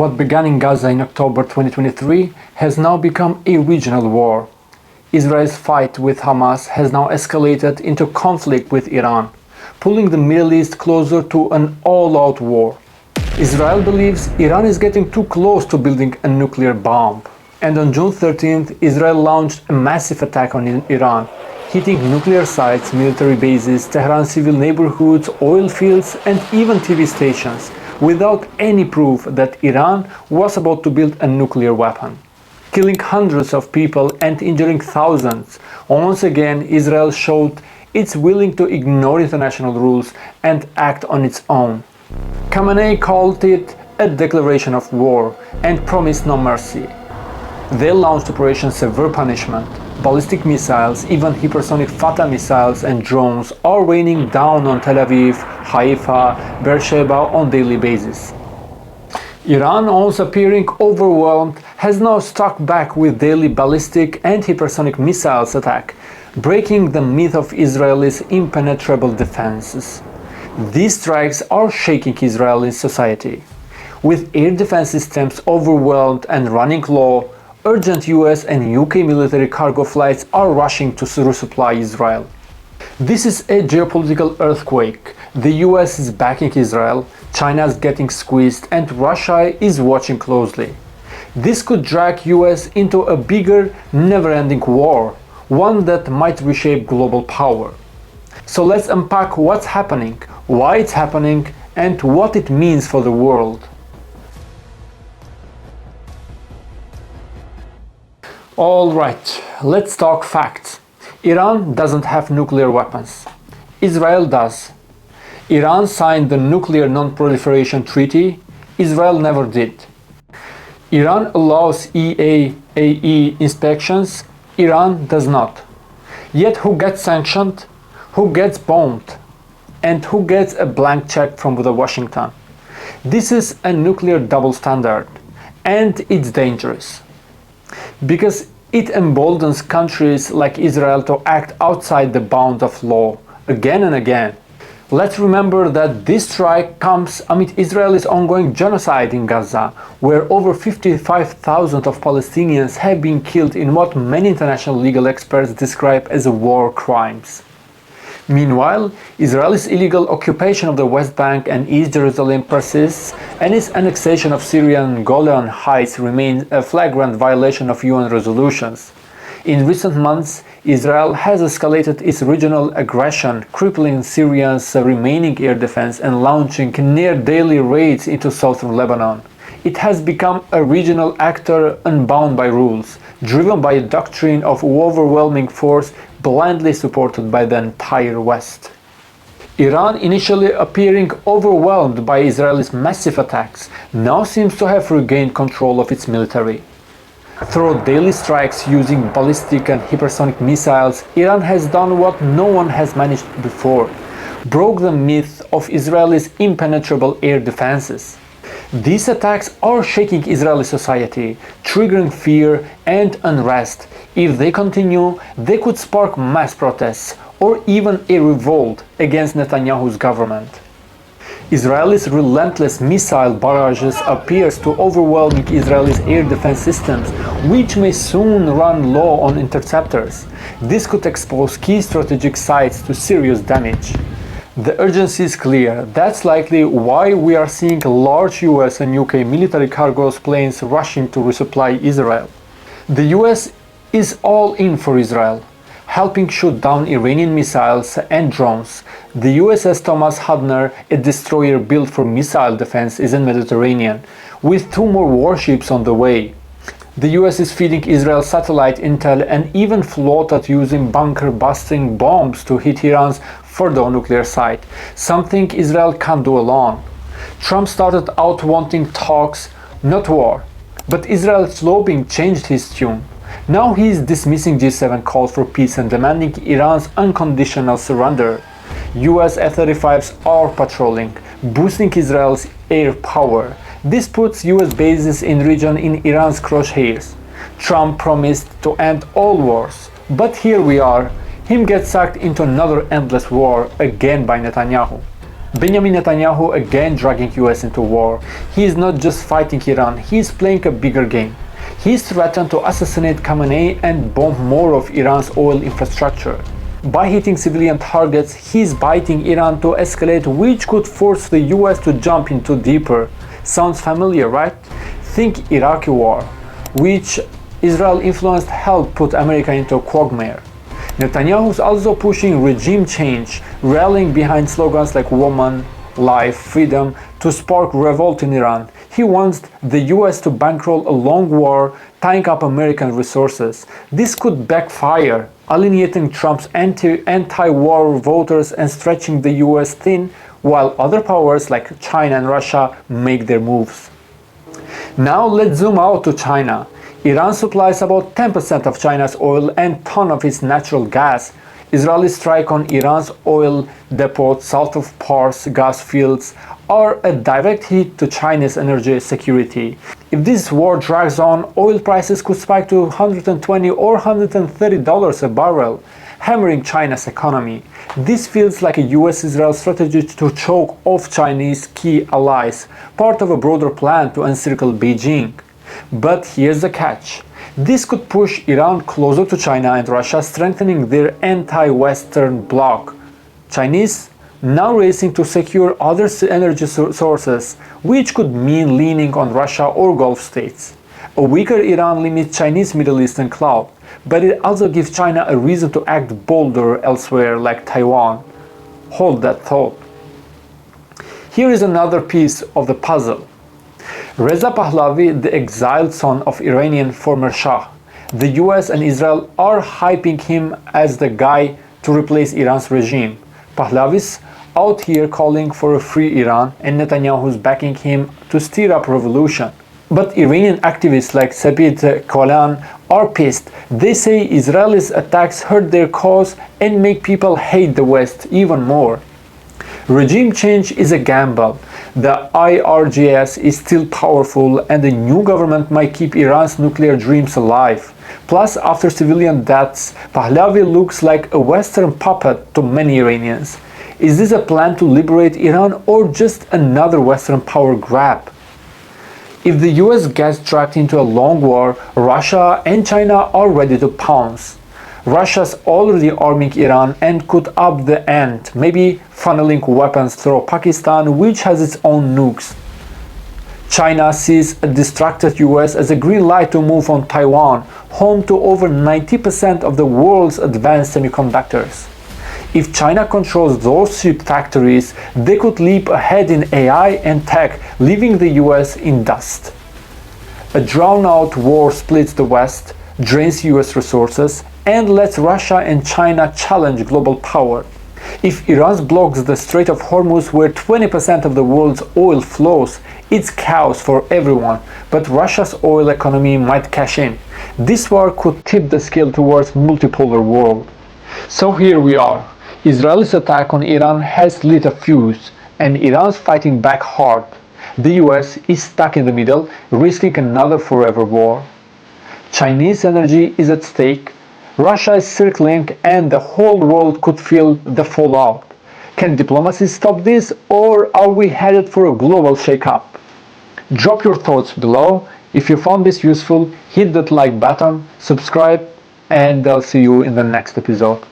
What began in Gaza in October 2023 has now become a regional war. Israel's fight with Hamas has now escalated into conflict with Iran, pulling the Middle East closer to an all-out war. Israel believes Iran is getting too close to building a nuclear bomb. And on June 13th, Israel launched a massive attack on Iran, hitting nuclear sites, military bases, Tehran civil neighborhoods, oil fields, and even TV stations, without any proof that Iran was about to build a nuclear weapon, killing hundreds of people and injuring thousands. Once again, Israel showed it's willing to ignore international rules and act on its own. Khamenei called it a declaration of war and promised no mercy. They launched Operation Severe Punishment. Ballistic missiles, even hypersonic Fatah missiles and drones are raining down on Tel Aviv, Haifa, Beersheba on daily basis. Iran, also appearing overwhelmed, has now struck back with daily ballistic and hypersonic missiles attack, breaking the myth of Israel's impenetrable defenses. These strikes are shaking Israeli society. With air defense systems overwhelmed and running low, urgent US and UK military cargo flights are rushing to resupply Israel. This is a geopolitical earthquake. The US is backing Israel, China is getting squeezed, and Russia is watching closely. This could drag US into a bigger, never-ending war, one that might reshape global power. So let's unpack what's happening, why it's happening, and what it means for the world. Alright, let's talk facts. Iran doesn't have nuclear weapons. Israel does. Iran signed the Nuclear Non-Proliferation Treaty. Israel never did. Iran allows EAAE inspections. Iran does not. Yet who gets sanctioned? Who gets bombed? And who gets a blank check from Washington? This is a nuclear double standard, and it's dangerous, because it emboldens countries like Israel to act outside the bounds of law again and again. Let's remember that this strike comes amid Israel's ongoing genocide in Gaza, where over 55,000 of Palestinians have been killed in what many international legal experts describe as war crimes. Meanwhile, Israel's illegal occupation of the West Bank and East Jerusalem persists, and its annexation of Syrian Golan Heights remains a flagrant violation of UN resolutions. In recent months, Israel has escalated its regional aggression, crippling Syria's remaining air defense and launching near-daily raids into southern Lebanon. It has become a regional actor unbound by rules, driven by a doctrine of overwhelming force blindly supported by the entire West. Iran, initially appearing overwhelmed by Israel's massive attacks, now seems to have regained control of its military. Through daily strikes using ballistic and hypersonic missiles, Iran has done what no one has managed before: broke the myth of Israel's impenetrable air defenses. These attacks are shaking Israeli society, triggering fear and unrest. If they continue, they could spark mass protests or even a revolt against Netanyahu's government. Israel's relentless missile barrages appears to overwhelming Israel's air defense systems, which may soon run low on interceptors. This could expose key strategic sites to serious damage. The urgency is clear. That's likely why we are seeing large US and UK military cargo planes rushing to resupply Israel. The US is all in for Israel, helping shoot down Iranian missiles and drones. The USS Thomas Hudner, a destroyer built for missile defense, is in the Mediterranean, with 2 more warships on the way. The US is feeding Israel satellite intel and even floated using bunker-busting bombs to hit Iran's Fordo nuclear site, something Israel can't do alone. Trump started out wanting talks, not war, but Israel's lobbying changed his tune. Now he is dismissing G7 calls for peace and demanding Iran's unconditional surrender. US F-35s are patrolling, boosting Israel's air power. This puts US bases in region in Iran's crosshairs. Trump promised to end all wars, but here we are, him gets sucked into another endless war again by Netanyahu. Benjamin Netanyahu again dragging US into war. He is not just fighting Iran, he is playing a bigger game. He is threatened to assassinate Khamenei and bomb more of Iran's oil infrastructure. By hitting civilian targets, he is biting Iran to escalate, which could force the US to jump into deeper. Sounds familiar, right? Think Iraqi war, which Israel influenced helped put America into a quagmire. Netanyahu is also pushing regime change, rallying behind slogans like woman, life, freedom to spark revolt in Iran. He wants the US to bankroll a long war, tying up American resources. This could backfire, alienating Trump's anti-war voters and stretching the US thin, while other powers like China and Russia make their moves. Now let's zoom out to China. Iran supplies about 10% of China's oil and ton of its natural gas. Israeli strike on Iran's oil depots south of Pars gas fields are a direct hit to China's energy security. If this war drags on, oil prices could spike to $120 or $130 a barrel, hammering China's economy. This feels like a US-Israel strategy to choke off Chinese key allies, part of a broader plan to encircle Beijing. But here's the catch. This could push Iran closer to China and Russia, strengthening their anti-Western bloc. Chinese now racing to secure other energy sources, which could mean leaning on Russia or Gulf states. A weaker Iran limits Chinese Middle Eastern clout, but it also gives China a reason to act bolder elsewhere like Taiwan. Hold that thought. Here is another piece of the puzzle. Reza Pahlavi, the exiled son of Iranian former Shah. The US and Israel are hyping him as the guy to replace Iran's regime. Pahlavi's out here calling for a free Iran, and Netanyahu's backing him to stir up revolution. But Iranian activists like Sabit Kolan are pissed. They say Israel's attacks hurt their cause and make people hate the West even more. Regime change is a gamble. The IRGS is still powerful and the new government might keep Iran's nuclear dreams alive. Plus, after civilian deaths, Pahlavi looks like a Western puppet to many Iranians. Is this a plan to liberate Iran or just another Western power grab? If the US gets dragged into a long war, Russia and China are ready to pounce. Russia's already arming Iran and could up the ante, maybe funneling weapons through Pakistan, which has its own nukes. China sees a distracted US as a green light to move on Taiwan, home to over 90% of the world's advanced semiconductors. If China controls those chip factories, they could leap ahead in AI and tech, leaving the US in dust. A drawn-out war splits the West, drains US resources, and lets Russia and China challenge global power. If Iran blocks the Strait of Hormuz, where 20% of the world's oil flows, it's chaos for everyone, but Russia's oil economy might cash in. This war could tip the scale towards multipolar world. So here we are. Israel's attack on Iran has lit a fuse, and Iran's fighting back hard. The US is stuck in the middle, risking another forever war. Chinese energy is at stake, Russia is circling, and the whole world could feel the fallout. Can diplomacy stop this, or are we headed for a global shakeup? Drop your thoughts below. If you found this useful, hit that like button, subscribe, and I'll see you in the next episode.